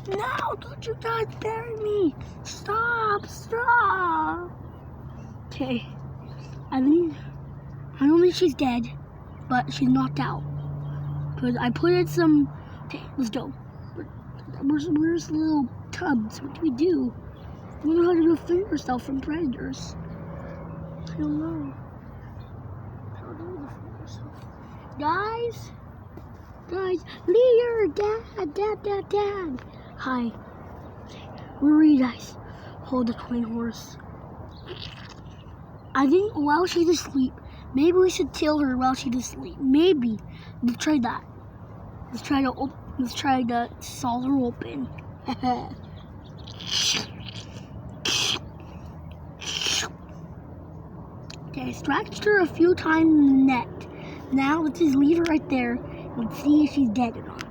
No, don't you guys bury me. Stop, stop. Okay, I don't think she's dead, but she's knocked out. Because I put in some, okay, let's go. Where's little tubs? What do we do? We don't know how to defend ourselves from predators. I don't know. How do we defend ourselves? Guys, Lear, Dad. Hi. Where are you guys? Hold the coin horse. I think while she's asleep, maybe we should kill her while she's asleep. Maybe. Let's try that. Let's try to saw her open. Okay, I scratched her a few times in the neck. Now let's just leave her right there and see if she's dead or not.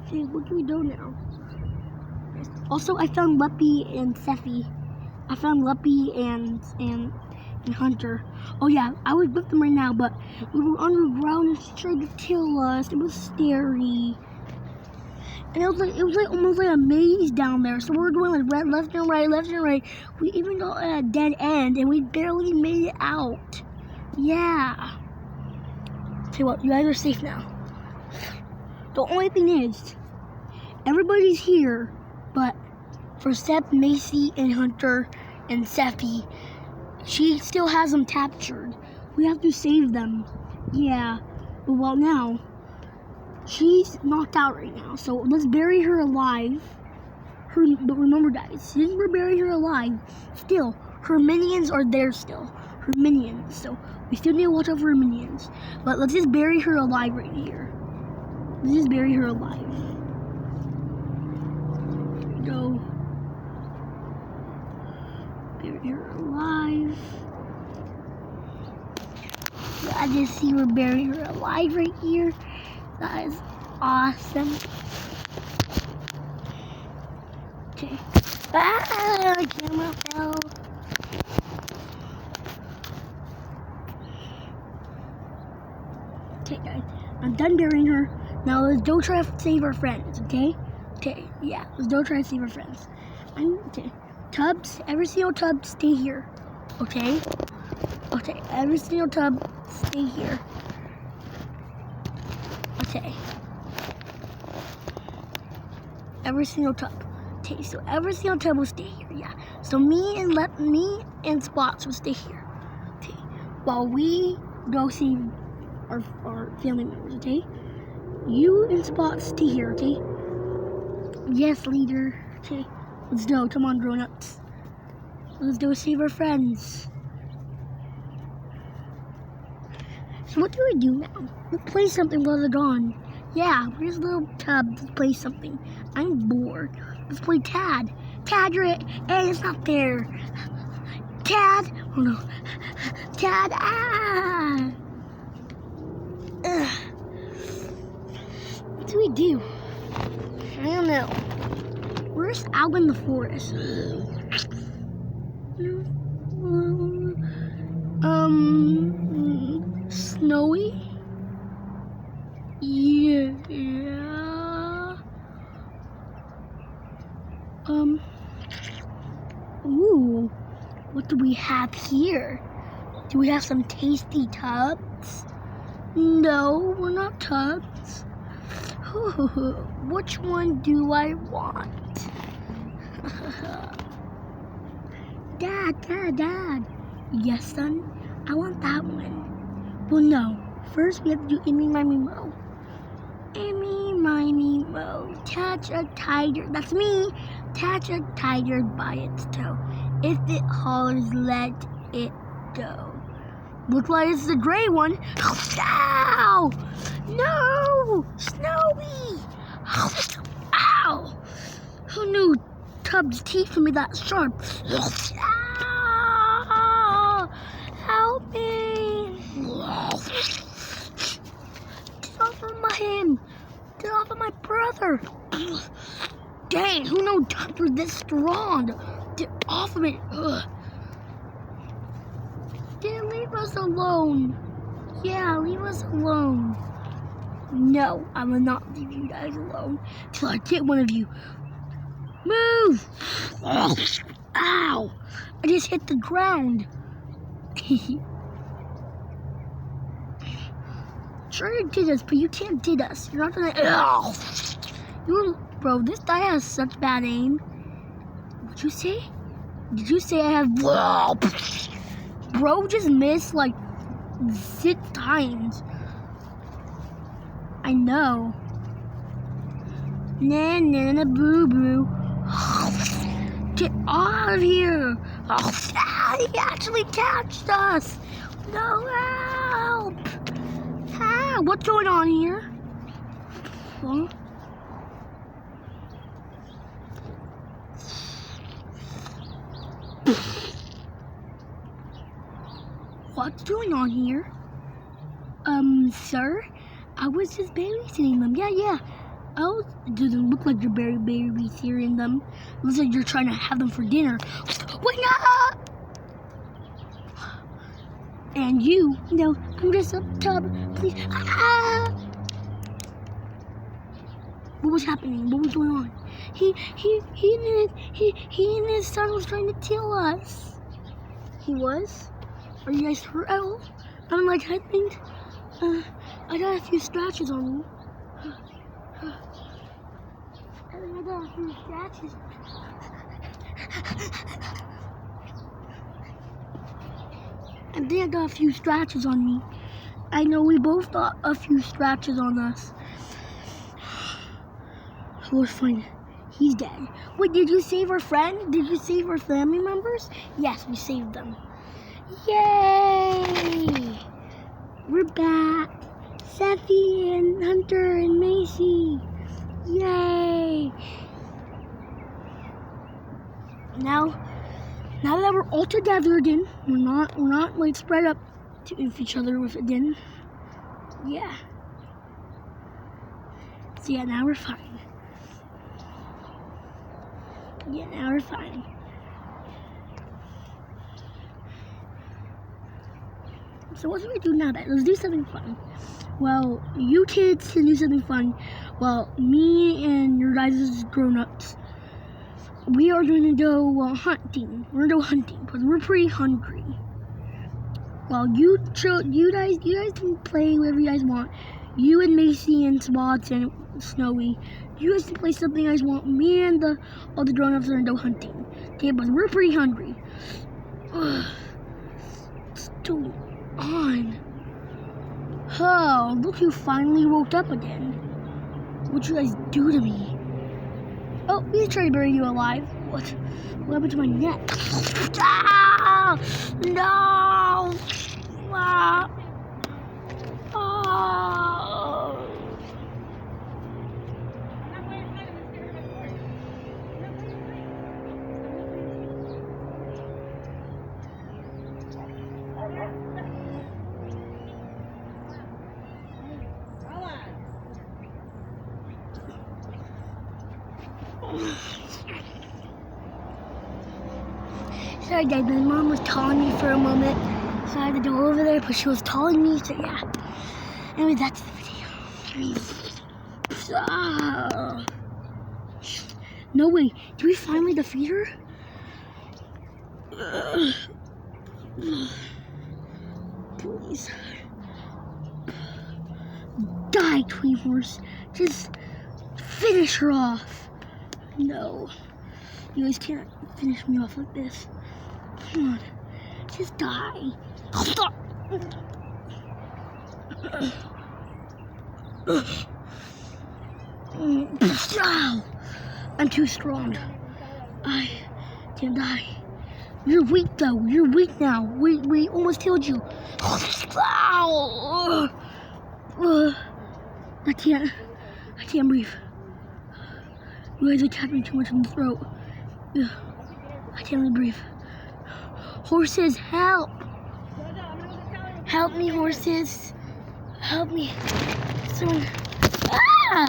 Okay, what do we do now? Also, I found Leppy and Seffi. I found Leppy and Hunter. Oh yeah, I was with them right now, but we were underground and she tried to kill us. It was scary. And it was like almost like a maze down there. So we were going like left and right. We even got at a dead end and we barely made it out. Yeah. Tell you what, you guys are safe now. The only thing is, everybody's here, but for Seth, Macy, and Hunter, and Seffi, she still has them captured. We have to save them. Yeah. But well, now, she's knocked out right now. So let's bury her alive. But remember, guys, since we're burying her alive, still, her minions are there still. Her minions. So we still need to watch out for her minions. But let's just bury her alive right here. Let's just bury her alive. Go. Bury her alive. I just see we're burying her alive right here. That is awesome. Okay. Ah, camera fell. Okay, guys. I'm done burying her. Now let's go try to save our friends, okay? Okay, yeah. Let's go try to save our friends. Okay. Tubs, every single tub, stay here. Okay? Okay, every single tub, stay here. Okay. Every single tub. Okay, so every single tub will stay here, yeah. So me and Spots will stay here. Okay. While we go save our family members, okay? You and Spots stay here, okay? Yes, leader. Okay. Let's go. Come on, grown-ups. Let's go save our friends. So what do we do now? Let's play something while they're gone. Yeah, where's the little tub? Let's play something. I'm bored. Let's play Tad. Tad, you're it. Hey, it's not there. Tad. Oh no. Tad. Ah. Ugh. What do we do? I don't know. Where's out in the forest? Snowy? Yeah. Ooh. What do we have here? Do we have some tasty tubs? No, we're not tubs. Which one do I want? Dad. Yes, son? I want that one. Well, no. First, we have to do Eeny, Miny, Moe. Eeny, Miny, Moe. Catch a tiger. That's me. Catch a tiger by its toe. If it hollers, let it go. Looks like it's the gray one. Ow! No! Snowy! Ow! Who knew Tub's teeth would be that sharp? Ow! Help me! Get off of him! Get off of my brother! Dang, who knew Tubs were this strong? Get off of me! Ugh. Leave us alone. Yeah, leave us alone. No, I will not leave you guys alone till I get one of you. Move! Ow! I just hit the ground. Sure you did us, but you can't did us. You're not gonna. Bro, this guy has such bad aim. What'd you say? Did you say I have? Bro just missed like 6 times. I know. Na boo boo. Get out of here! He actually catched us. No help! Ah, what's going on here? Huh? What's going on here? Sir? I was just babysitting them. Yeah. It doesn't look like you're babysitting them. It looks like you're trying to have them for dinner. Wait, no! And you know, I'm just a tub. Please. Ah! What was happening? What was going on? He and his son was trying to kill us. He was? Are you guys hurt at all? I think I got a few scratches on me. I got a few scratches. I think I got a few scratches on me. I know we both got a few scratches on us. It was fine. He's dead. Wait, did you save our friend? Did you save our family members? Yes, we saved them. Yay! We're back. Seffi and Hunter and Macy. Yay! Now that we're all together again, we're not like spread up to each other with again. Yeah. So yeah, now we're fine. Yeah, now we're fine. So what do we do now then? Let's do something fun. Well, you kids can do something fun. Well, me and your guys' grown-ups, we are going to go hunting. We're going to go hunting because we're pretty hungry. Well, you guys can play whatever you guys want. You and Macy and Swats and Snowy, you guys can play something you guys want. Me and all the grown-ups are going to go hunting. Okay, but we're pretty hungry. What's going on? Oh, look, you finally woke up again. What'd you guys do to me? Oh, we tried to bury you alive. What happened to my neck? Ah! No! Ah! Oh! Sorry guys, my mom was calling me for a moment, so I had to go over there, but she was calling me, so yeah. Anyway, that's the video. No way, did we finally defeat her? Please. Die, Queen Horse. Just finish her off. No. You guys can't finish me off like this. Come on. Just die. I'm too strong. I can't die. You're weak though. You're weak now. We almost killed you. I can't breathe. You guys attacked me too much in the throat. I can't really breathe. Horses, help! Help me, horses. Help me. Someone. Ah!